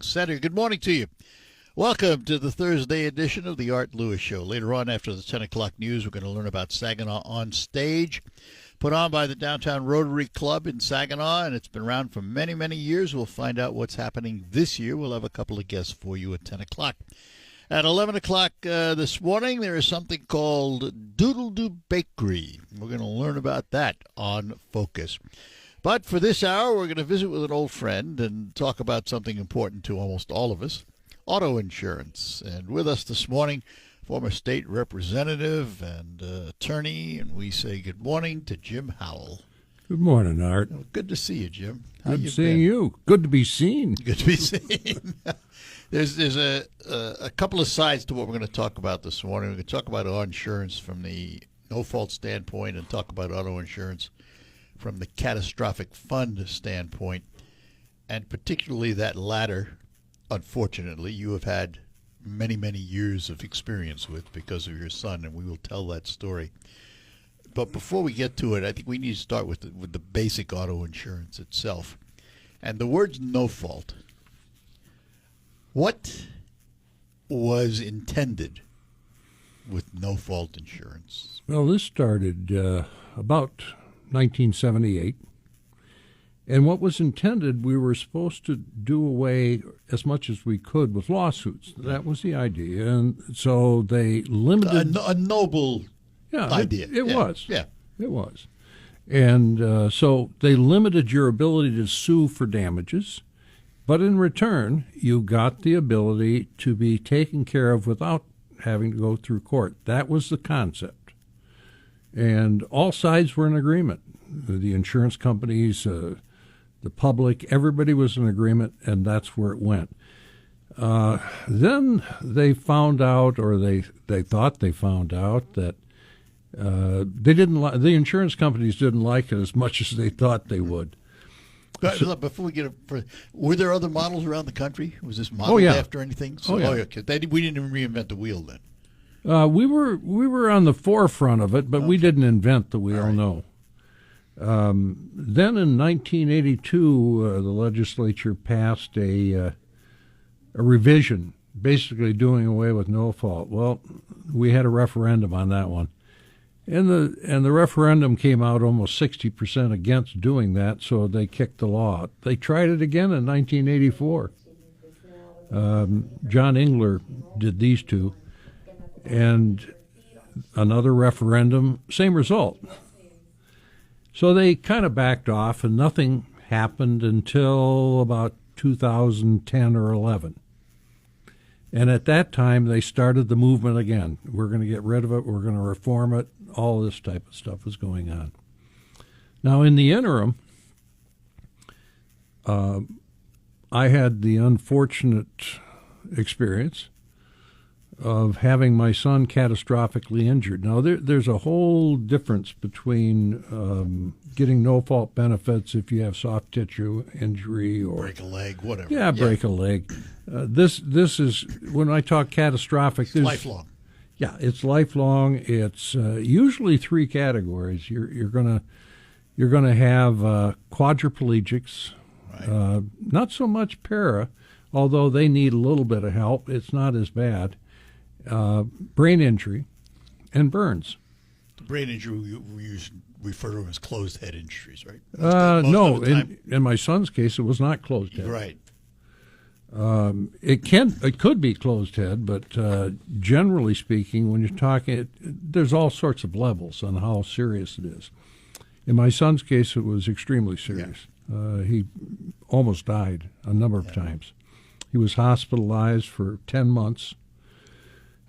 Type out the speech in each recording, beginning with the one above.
Center. Good morning to you. Welcome to the Thursday edition of the Art Lewis Show. Later on, after the 10 o'clock news, we're going to learn about Saginaw on Stage, put on by the Downtown Rotary Club in Saginaw, and it's been around for many, many years. We'll find out what's happening this year. We'll have a couple of guests for you at 10 o'clock. At 11 o'clock this morning, there is something called Doodle Doo Bakery. We're going to learn about that on Focus. But for this hour, we're going to visit with an old friend and talk about something important to almost all of us, auto insurance. And with us this morning, former state representative and attorney, and we say good morning to Jim Howell. Good morning, Art. Well, good to see you, Jim. How Good you seeing been? you. Good to be seen. Good to be seen. There's a couple of sides to what we're going to talk about this morning. We're going to talk about auto insurance from the no-fault standpoint and talk about auto insurance from the catastrophic fund standpoint, and particularly that latter, unfortunately, you have had many, many years of experience with because of your son, and we will tell that story. But before we get to it, I think we need to start with the basic auto insurance itself. And the words no fault. What was intended with no fault insurance? Well, this started about 1978. And what was intended, we were supposed to do away as much as we could with lawsuits. That was the idea. And so they limited... A noble idea. It was. Yeah. It was. And so they limited your ability to sue for damages, but in return, you got the ability to be taken care of without having to go through court. That was the concept. And all sides were in agreement. The insurance companies, the public, everybody was in agreement, and that's where it went. Then they found out, or they thought they found out, that they didn't the insurance companies didn't like it as much as they thought they would. But before we get were there other models around the country? Was this modeled after anything? So, we didn't even reinvent the wheel then. We were on the forefront of it, but we didn't invent the wheel. Right. No. Then in 1982, the legislature passed a revision, basically doing away with no fault. Well, we had a referendum on that one. And the referendum came out almost 60% against doing that, so they kicked the law out. They tried it again in 1984. John Engler did these two. And another referendum, same result. So they kind of backed off, and nothing happened until about 2010 or 11. And at that time, they started the movement again. We're going to get rid of it. We're going to reform it. All this type of stuff is going on. Now, in the interim, I had the unfortunate experience of having my son catastrophically injured. Now, there's a whole difference between getting no-fault benefits if you have soft tissue injury or break a leg, whatever. Yeah, break a leg. This is, when I talk catastrophic, it's lifelong. Yeah, it's lifelong. It's usually three categories. You're gonna have quadriplegics, right. Not so much para, although they need a little bit of help. It's not as bad. Brain injury, and burns. The brain injury we usually refer to as closed head injuries, right? No, in my son's case, it was not closed head. Right. It could be closed head, but generally speaking, when you're talking, there's all sorts of levels on how serious it is. In my son's case, it was extremely serious. Yeah. He almost died a number of times. He was hospitalized for 10 months.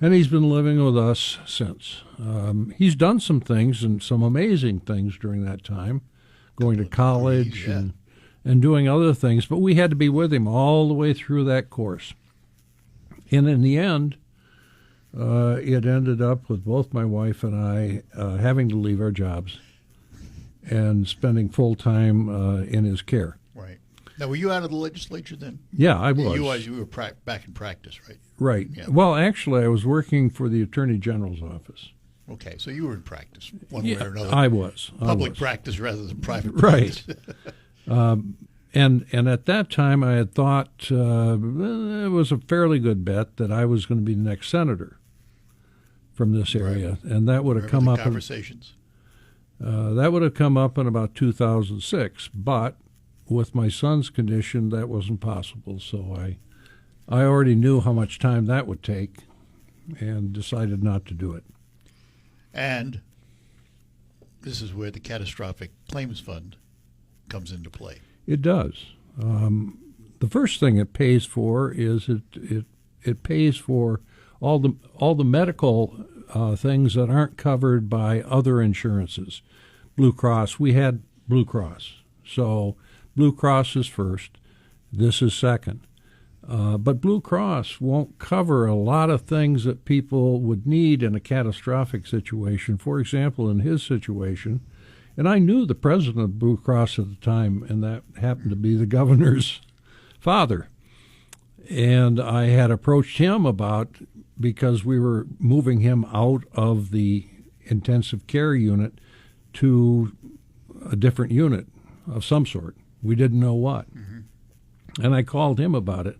And he's been living with us since. He's done some things, and some amazing things during that time, going to college and doing other things, but we had to be with him all the way through that course. And in the end, it ended up with both my wife and I having to leave our jobs and spending full time in his care. Right. Now, were you out of the legislature then? Yeah, I was. You were back in practice, right? Right. Yeah. Well, actually, I was working for the Attorney General's office. Okay, so you were in practice one way or another. I was. Public practice rather than private practice. Right. And at that time, I had thought it was a fairly good bet that I was going to be the next senator from this area, Right. and that would have come up. Conversations. That would have come up in about 2006, but with my son's condition, that wasn't possible. So I already knew how much time that would take, and decided not to do it. And this is where the Catastrophic Claims Fund comes into play. It does. The first thing it pays for is it pays for all the medical things that aren't covered by other insurances. Blue Cross, we had Blue Cross, so Blue Cross is first. This is second. But Blue Cross won't cover a lot of things that people would need in a catastrophic situation. For example, in his situation, and I knew the president of Blue Cross at the time, and that happened to be the governor's father. And I had approached him because we were moving him out of the intensive care unit to a different unit of some sort. We didn't know what. Mm-hmm. And I called him about it.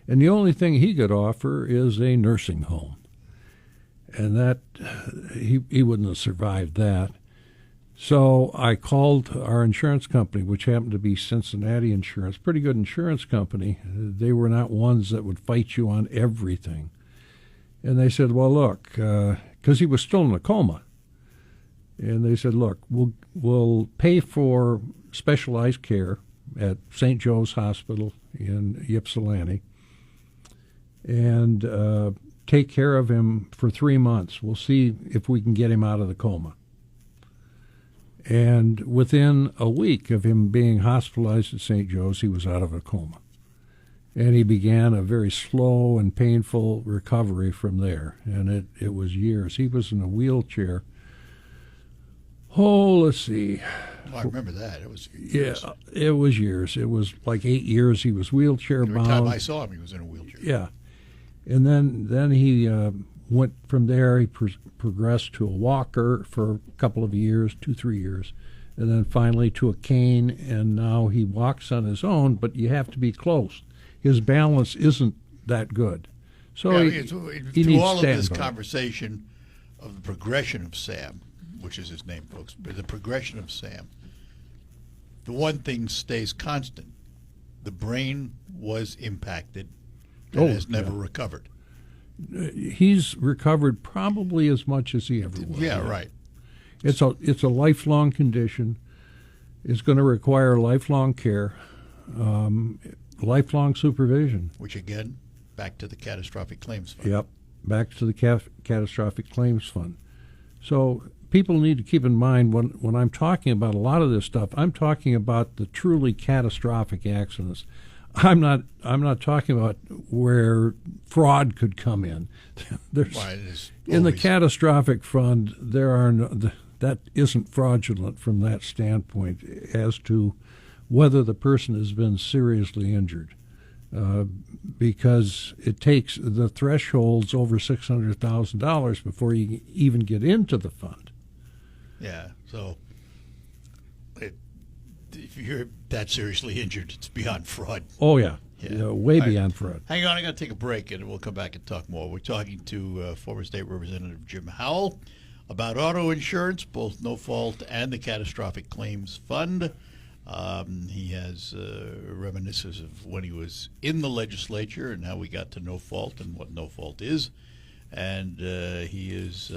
And the only thing he could offer is a nursing home. And that he wouldn't have survived that. So I called our insurance company, which happened to be Cincinnati Insurance, pretty good insurance company. They were not ones that would fight you on everything. And they said, well, look, because he was still in a coma. And they said, look, we'll pay for specialized care at St. Joe's Hospital in Ypsilanti and take care of him for 3 months. We'll see if we can get him out of the coma. And within a week of him being hospitalized at St. Joe's, he was out of a coma. And he began a very slow and painful recovery from there. And it was years. He was in a wheelchair. Oh, let's see. Well, I remember that. It was years. Yeah, it was years. It was like 8 years he was wheelchair bound. Every time I saw him, he was in a wheelchair. Yeah. And then he went from there. He progressed to a walker for a couple of years, 2-3 years, and then finally to a cane, and now he walks on his own, but you have to be close. His balance isn't that good. So he through needs all of this standby. conversation of the progression of Sam, which is his name, folks, but the progression of Sam, the one thing stays constant. The brain was impacted and has never recovered. He's recovered probably as much as he ever was. Yeah, right. It's a lifelong condition. It's going to require lifelong care, lifelong supervision. Which, again, back to the Catastrophic Claims Fund. Yep, back to the Catastrophic Claims Fund. So people need to keep in mind when I'm talking about a lot of this stuff, I'm talking about the truly catastrophic accidents. I'm not talking about where fraud could come in. In the catastrophic fund, there are that isn't fraudulent from that standpoint as to whether the person has been seriously injured, because it takes the thresholds over $600,000 before you even get into the fund. Yeah, so if you're that seriously injured, it's beyond fraud. Oh, yeah. Yeah. Way beyond fraud. Hang on, I got to take a break, and we'll come back and talk more. We're talking to former State Representative Jim Howell about auto insurance, both no fault and the Catastrophic Claims Fund. He has reminiscences of when he was in the legislature and how we got to no fault and what no fault is. And he is...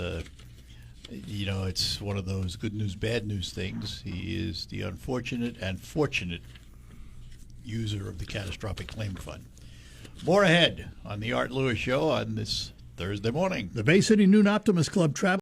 it's one of those good news, bad news things. He is the unfortunate and fortunate user of the Catastrophic Claim Fund. More ahead on the Art Lewis Show on this Thursday morning. The Bay City Noon Optimist Club travel.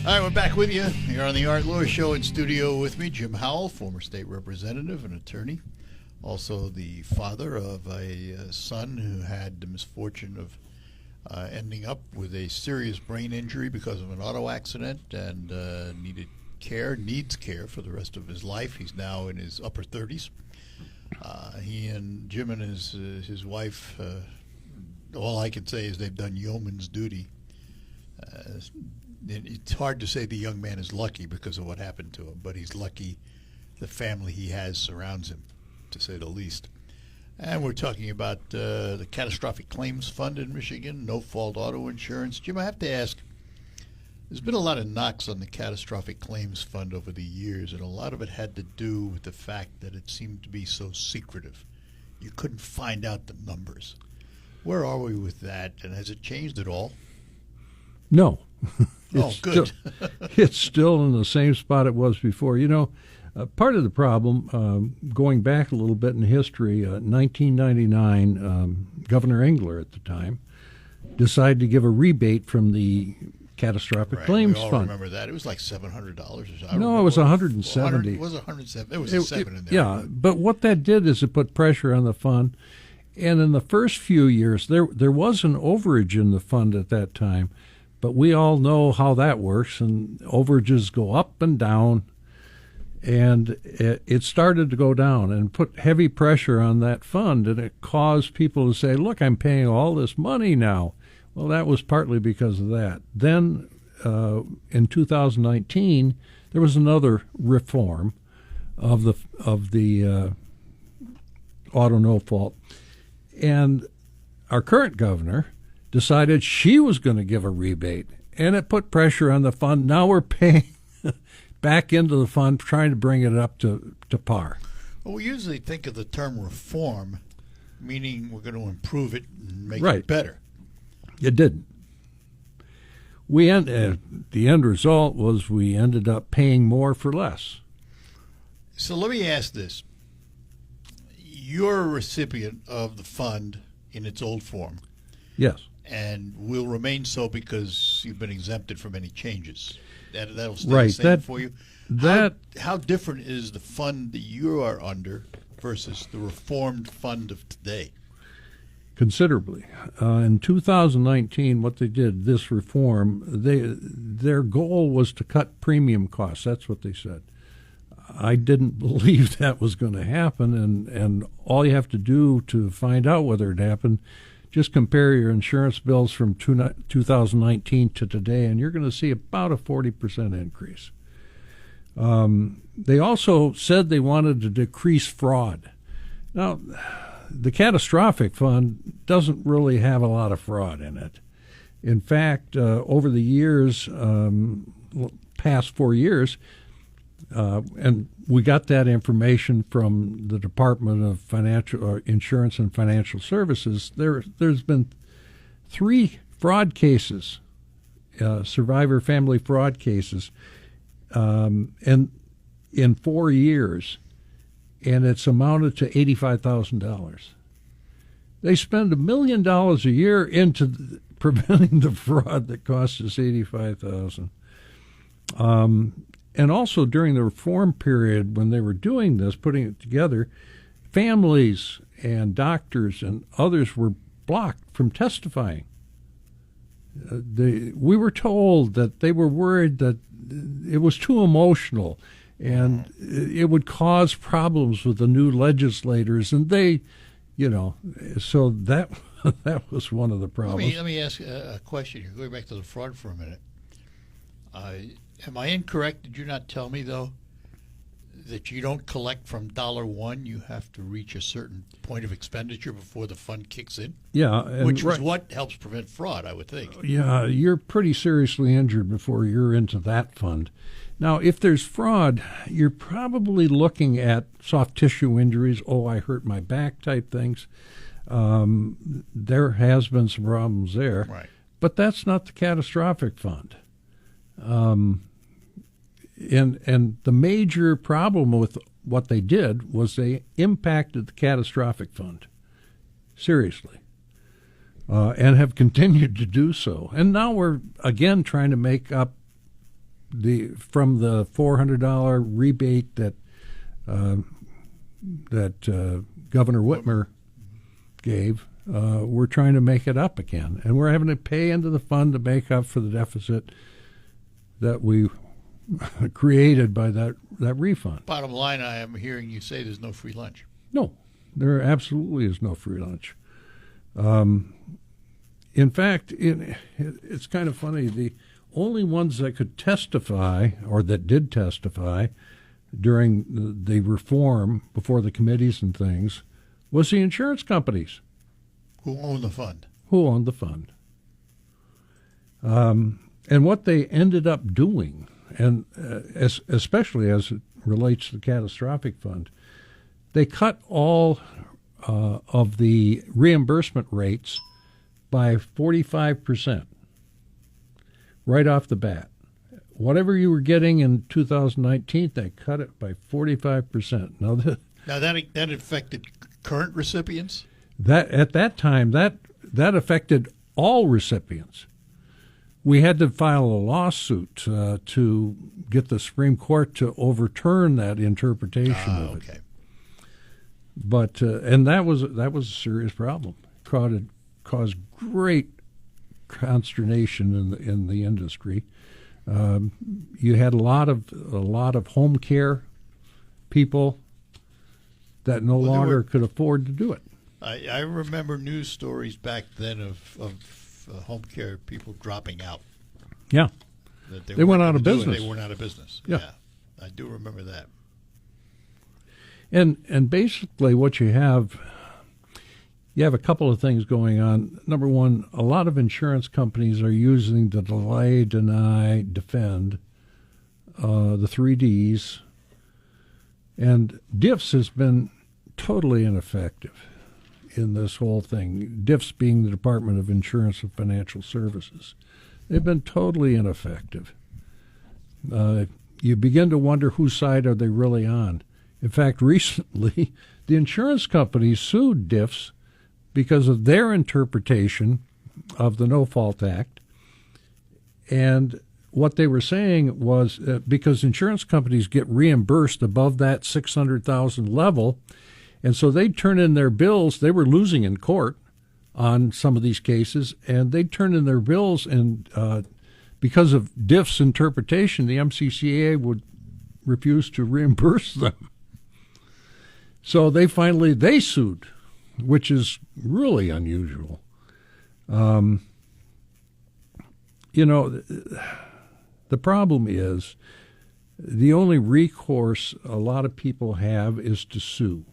All right, we're back with you here on the Art Lewis Show. In studio with me, Jim Howell, former state representative and attorney, also the father of a son who had the misfortune of ending up with a serious brain injury because of an auto accident and needs care for the rest of his life. He's now in his upper 30s. He and Jim and his wife, all I can say is they've done yeoman's duty. It's hard to say the young man is lucky because of what happened to him, but he's lucky the family he has surrounds him, to say the least. And we're talking about the Catastrophic Claims Fund in Michigan, no-fault auto insurance. Jim, I have to ask, there's been a lot of knocks on the Catastrophic Claims Fund over the years, and a lot of it had to do with the fact that it seemed to be so secretive. You couldn't find out the numbers. Where are we with that, and has it changed at all? No. Good. It's still in the same spot it was before. You know, part of the problem, going back a little bit in history, 1999, Governor Engler at the time decided to give a rebate from the Catastrophic Claims we all Fund. remember that. It was like $700 or so. No, it was 170. It was 170. There was a 7 in there. Yeah, but what that did is it put pressure on the fund. And in the first few years, there was an overage in the fund at that time. But we all know how that works, and overages go up and down, and it started to go down and put heavy pressure on that fund, and it caused people to say, look, I'm paying all this money now. Well, that was partly because of that. Then in 2019, there was another reform of the auto no fault, and our current governor decided she was going to give a rebate, and it put pressure on the fund. Now we're paying back into the fund, trying to bring it up to par. Well, we usually think of the term reform, meaning we're going to improve it and make Right. it better. It didn't. The end result was we ended up paying more for less. So let me ask this. You're a recipient of the fund in its old form. Yes. And will remain so because you've been exempted from any changes. That'll stay Right. the same for you. That How different is the fund that you are under versus the reformed fund of today? considerably. In 2019, what they did, this reform, their goal was to cut premium costs. That's what they said. I didn't believe that was going to happen, and all you have to do to find out whether it happened, just compare your insurance bills from 2019 to today, and you're going to see about a 40% increase. They also said they wanted to decrease fraud. Now, the catastrophic fund doesn't really have a lot of fraud in it. In fact, over the years, past 4 years, and we got that information from the Department of Insurance and Financial Services. There's been 3 fraud cases, survivor family fraud cases, and in 4 years, and it's amounted to $85,000. They spend $1 million a year into preventing the fraud that costs us $85,000. And also during the reform period, when they were doing this, putting it together, families and doctors and others were blocked from testifying. We were told that they were worried that it was too emotional and it would cause problems with the new legislators, and they, so that was one of the problems. Let me ask a question here. Going back to the fraud for a minute. Am I incorrect? Did you not tell me, though, that you don't collect from $1? You have to reach a certain point of expenditure before the fund kicks in? Yeah. Which is what helps prevent fraud, I would think. Yeah, you're pretty seriously injured before you're into that fund. Now, if there's fraud, you're probably looking at soft tissue injuries, I hurt my back type things. There has been some problems there. Right. But that's not the catastrophic fund. And the major problem with what they did was they impacted the catastrophic fund seriously, and have continued to do so. And now we're again trying to make up from the $400 rebate that Governor Whitmer gave, we're trying to make it up again, and we're having to pay into the fund to make up for the deficit that we created by that refund. Bottom line, I am hearing you say there's no free lunch. No, there absolutely is no free lunch. In fact, it's kind of funny. The only ones that could testify, or that did testify, during the reform before the committees and things, was the insurance companies. Who owned the fund? Who owned the fund. And what they ended up doing, and especially as it relates to the catastrophic fund, they cut all of the reimbursement rates by 45% right off the bat. Whatever you were getting in 2019, they cut it by 45%. Now that affected current recipients? That at that time, that affected all recipients. We had to file a lawsuit to get the Supreme Court to overturn that interpretation of it. Okay. But and that was a serious problem. Caused great consternation in the industry. You had a lot of home care people that no longer could afford to do it. I remember news stories back then of home care people dropping out. Yeah, That they went out of business. They went out of business. Yeah, I do remember that. And basically what you have a couple of things going on. Number one, a lot of insurance companies are using the delay, deny, defend, the 3 Ds, and DIFS has been totally ineffective in this whole thing. DIFS being the Department of Insurance and Financial Services. They've been totally ineffective. You begin to wonder whose side are they really on. In fact, recently, the insurance companies sued DIFS because of their interpretation of the No-Fault Act. And what they were saying was because insurance companies get reimbursed above that $600,000 level, and so they'd turn in their bills. They were losing in court on some of these cases, and they'd turn in their bills, and because of DIF's interpretation, the MCCA would refuse to reimburse them. So they sued, which is really unusual. The problem is the only recourse a lot of people have is to sue.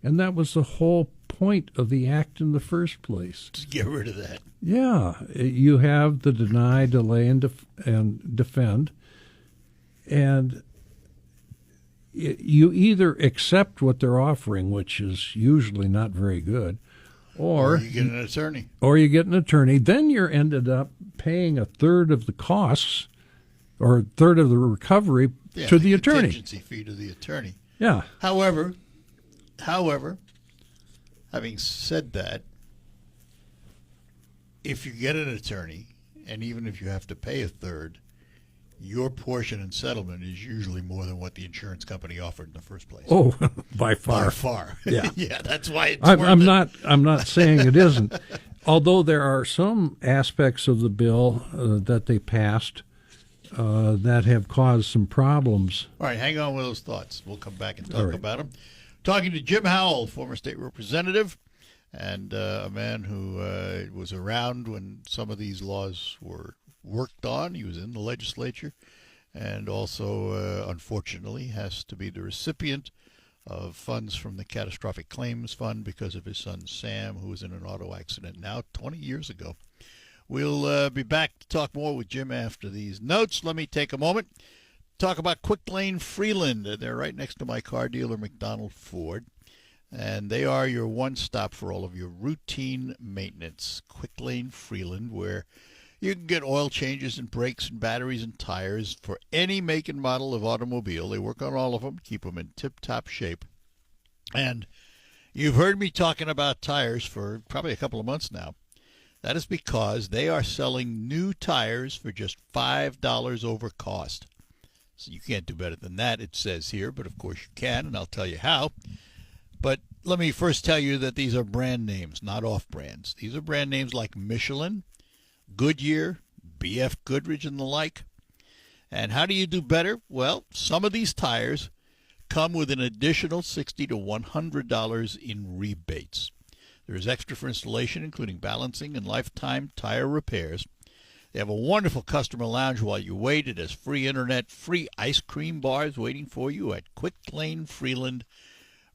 And that was the whole point of the act in the first place. Just get rid of that. Yeah. You have the deny, delay, and defend. And you either accept what they're offering, which is usually not very good, or you get an attorney. Or you get an attorney. Then you're ended up paying a third of the costs or a third of the recovery to the attorney. Contingency fee to the attorney. Yeah. However, having said that, if you get an attorney, and even if you have to pay a third, your portion in settlement is usually more than what the insurance company offered in the first place. Oh, by far. By far. Yeah. Yeah, that's why it's I'm not saying it isn't. Although there are some aspects of the bill that they passed that have caused some problems. All right, hang on with those thoughts. We'll come back and talk about them. Talking to Jim Howell, former state representative, and a man who was around when some of these laws were worked on. He was in the legislature, and also, unfortunately, has to be the recipient of funds from the Catastrophic Claims Fund because of his son Sam, who was in an auto accident now 20 years ago. We'll be back to talk more with Jim after these notes. Let me take a moment to talk about Quick Lane Freeland. They're right next to my car dealer, McDonald Ford, and they are your one-stop for all of your routine maintenance. Quick Lane Freeland, where you can get oil changes and brakes and batteries and tires for any make and model of automobile. They work on all of them, keep them in tip-top shape. And you've heard me talking about tires for probably a couple of months now. That is because they are selling new tires for just $5 over cost. So you can't do better than that, it says here, but of course you can, and I'll tell you how. But let me first tell you that these are brand names, not off-brands. These are brand names like Michelin, Goodyear, BF Goodrich, and the like. And how do you do better? Well, some of these tires come with an additional $60 to $100 in rebates. There is extra for installation, including balancing and lifetime tire repairs. They have a wonderful customer lounge while you wait. It has free internet, free ice cream bars waiting for you at Quick Lane Freeland,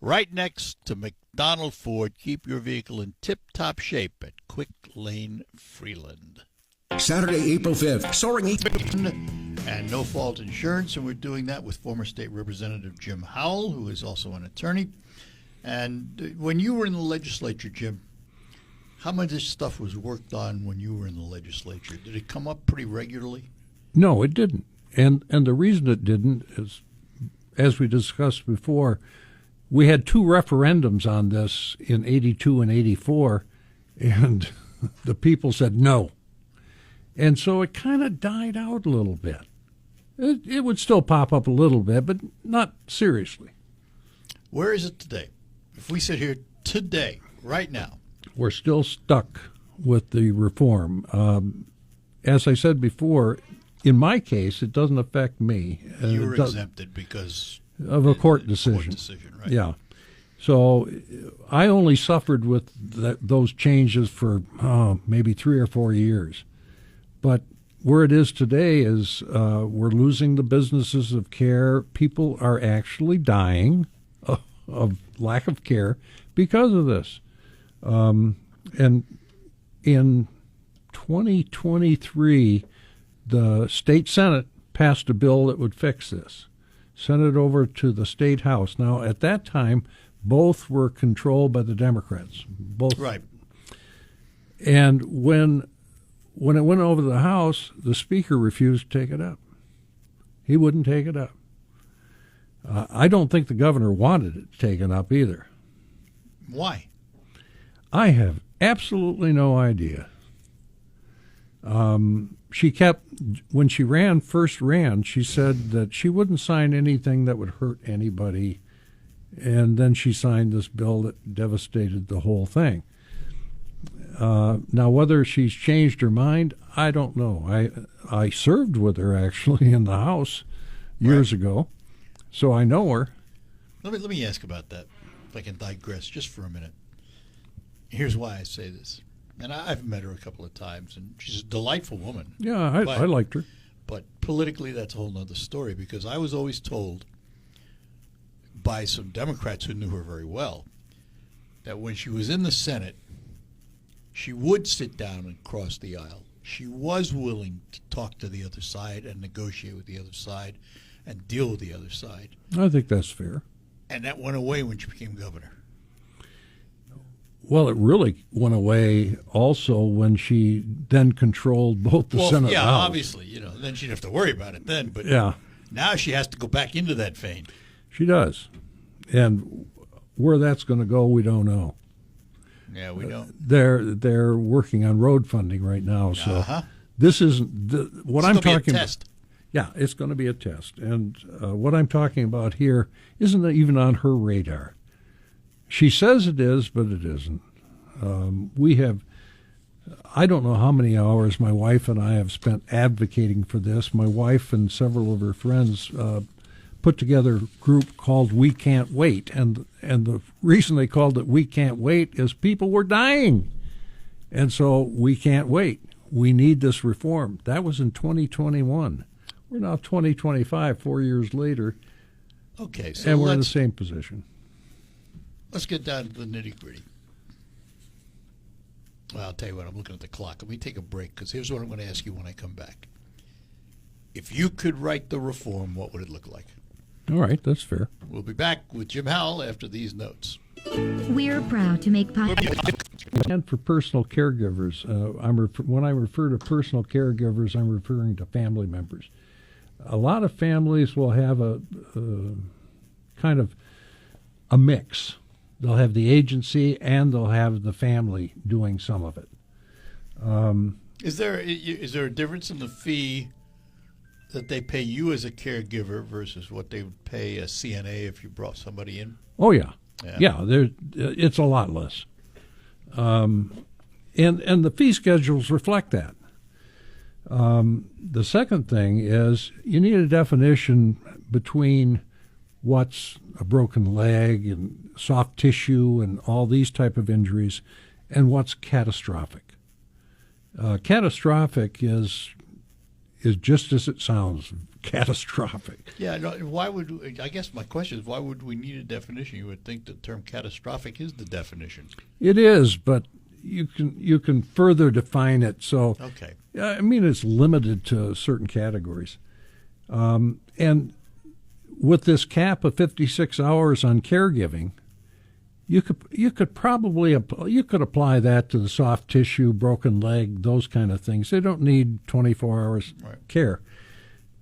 right next to McDonald Ford. Keep your vehicle in tip-top shape at Quick Lane Freeland. Saturday, April 5th, Soaring And No Fault Insurance, and we're doing that with former State Representative Jim Howell, who is also an attorney. And when you were in the legislature, Jim, how much of this stuff was worked on when you were in the legislature? Did it come up pretty regularly? No, it didn't. And the reason it didn't is, as we discussed before, we had two referendums on this in 82 and 84, and the people said no. And so it kind of died out a little bit. It would still pop up a little bit, but not seriously. Where is it today? If we sit here today, right now. We're still stuck with the reform. As I said before, in my case, it doesn't affect me. You were exempted because of a court decision. Court decision, right? Yeah. So I only suffered with those changes for maybe 3 or 4 years. But where it is today is we're losing the businesses of care. People are actually dying of lack of care because of this. And in 2023, the state Senate passed a bill that would fix this, sent it over to the state House. Now, at that time, both were controlled by the Democrats. Both. Right. And when it went over to the House, the Speaker refused to take it up. He wouldn't take it up. I don't think the governor wanted it taken up either. Why? I have absolutely no idea. She kept, when she first ran, she said that she wouldn't sign anything that would hurt anybody, and then she signed this bill that devastated the whole thing. Now, whether she's changed her mind, I don't know. I served with her, actually, in the House years ago, so I know her. Let me ask about that, if I can digress just for a minute. Here's why I say this. And I've met her a couple of times, and she's a delightful woman. Yeah, I liked her. But politically, that's a whole other story, because I was always told by some Democrats who knew her very well that when she was in the Senate, she would sit down and cross the aisle. She was willing to talk to the other side and negotiate with the other side and deal with the other side. I think that's fair. And that went away when she became governor. Well, it really went away also when she then controlled both the Senate and House. Obviously, then she'd have to worry about it then. But now she has to go back into that vein. She does. And where that's going to go, we don't know. Yeah, we don't. They're working on road funding right now, so this isn't what I'm talking about. Test. Yeah, it's going to be a test, and what I'm talking about here isn't even on her radar. She says it is, but it isn't. I don't know how many hours my wife and I have spent advocating for this. My wife and several of her friends put together a group called We Can't Wait, and the reason they called it We Can't Wait is people were dying, and so we can't wait. We need this reform. That was in 2021. We're now 2025, 4 years later, okay, so and we're in the same position. Let's get down to the nitty-gritty. Well, I'll tell you what, I'm looking at the clock. Let me take a break, because here's what I'm going to ask you when I come back. If you could write the reform, what would it look like? All right, that's fair. We'll be back with Jim Howell after these notes. We're proud to make And for personal caregivers, when I refer to personal caregivers, I'm referring to family members. A lot of families will have a kind of a mix. They'll have the agency and they'll have the family doing some of it. Is there a difference in the fee that they pay you as a caregiver versus what they would pay a CNA if you brought somebody in? Oh yeah, Yeah. it's a lot less, and the fee schedules reflect that. The second thing is you need a definition between what's a broken leg and soft tissue and all these type of injuries, and what's catastrophic. Catastrophic is just as it sounds, catastrophic. Yeah. No, I guess my question is, why would we need a definition? You would think the term catastrophic is the definition. It is, but you can further define it. So, Okay. I mean, it's limited to certain categories, and with this cap of 56 hours on caregiving, you could probably apply that to the soft tissue, broken leg, those kind of things. They don't need 24 hours care,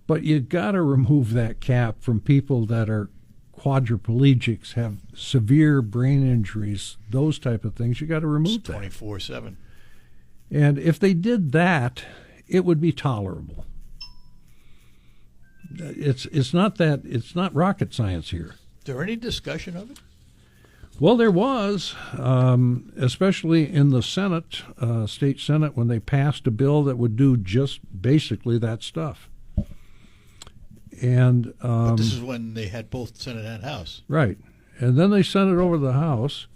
but you got to remove that cap from people that are quadriplegics, have severe brain injuries, those type of things. You got to remove that. 24/7. And if they did that, it would be tolerable. It's not rocket science here. Is there any discussion of it? Well, there was, especially in the Senate, state Senate, when they passed a bill that would do just basically that stuff. And But this is when they had both Senate and House. right, and then they sent it over to the House.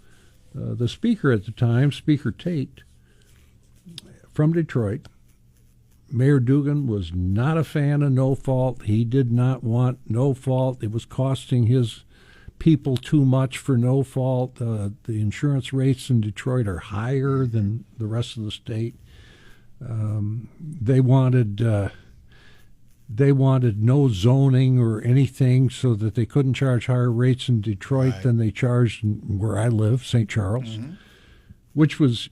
The Speaker at the time, Speaker Tate, from Detroit, Mayor Dugan was not a fan of no fault. He did not want no fault. It was costing his people too much for no fault. The insurance rates in Detroit are higher than the rest of the state. They wanted no zoning or anything so that they couldn't charge higher rates in Detroit than they charged where I live, St. Charles, which was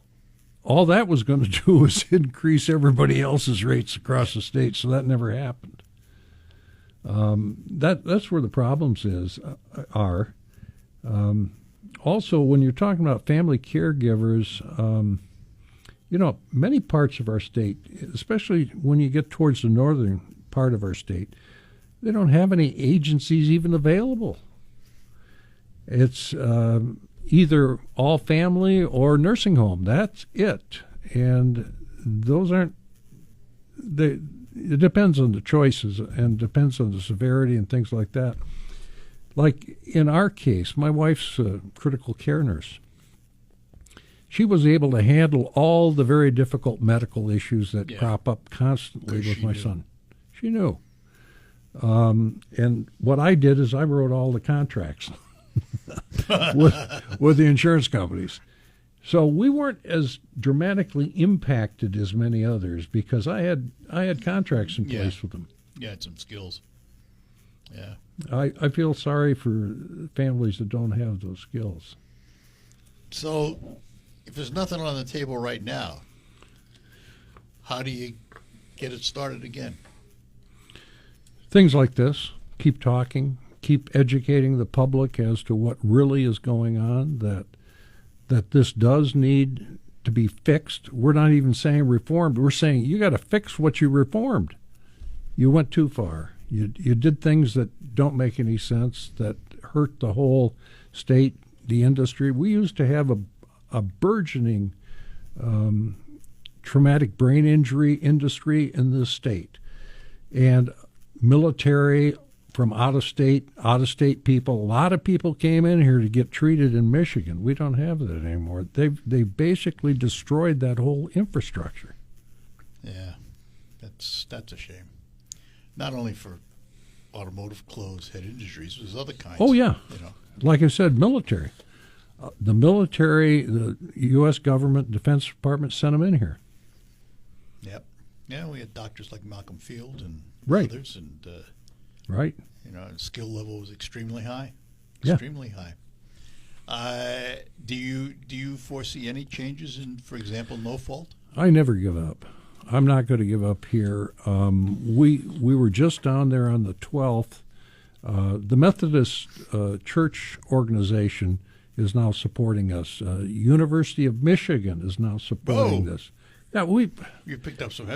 all that was going to do was increase everybody else's rates across the state. So that never happened. That's where the problems are. Also, when you're talking about family caregivers, many parts of our state, especially when you get towards the northern part of our state, they don't have any agencies even available. It's either all family or nursing home. That's it. And those aren't it depends on the choices and depends on the severity and things like that. Like in our case, my wife's a critical care nurse. She was able to handle all the very difficult medical issues that crop up constantly with my son. She knew. And what I did is I wrote all the contracts with the insurance companies. So we weren't as dramatically impacted as many others because I had contracts in place with them. You had some skills. Yeah. I feel sorry for families that don't have those skills. So if there's nothing on the table right now, how do you get it started again? Things like this. Keep talking. Keep educating the public as to what really is going on, that this does need to be fixed. We're not even saying reformed. We're saying you got to fix what you reformed. You went too far. You did things that don't make any sense, that hurt the whole state, the industry. We used to have a burgeoning traumatic brain injury industry in this state. And military from out-of-state people. A lot of people came in here to get treated in Michigan. We don't have that anymore. They've basically destroyed that whole infrastructure. Yeah, that's a shame. Not only for automotive, clothes, head industries, there's other kinds. Oh yeah, You know. like I said, military. The military, the U.S. government, Defense Department sent them in here. Yep. Yeah, we had doctors like Malcolm Field and Right. others, and Right. and skill level was extremely high. Yeah. Extremely high. Do you foresee any changes in, for example, no fault? I never give up. I'm not going to give up here. We were just down there on the 12th. The Methodist Church organization is now supporting us. University of Michigan is now supporting this. Yeah, we You picked up some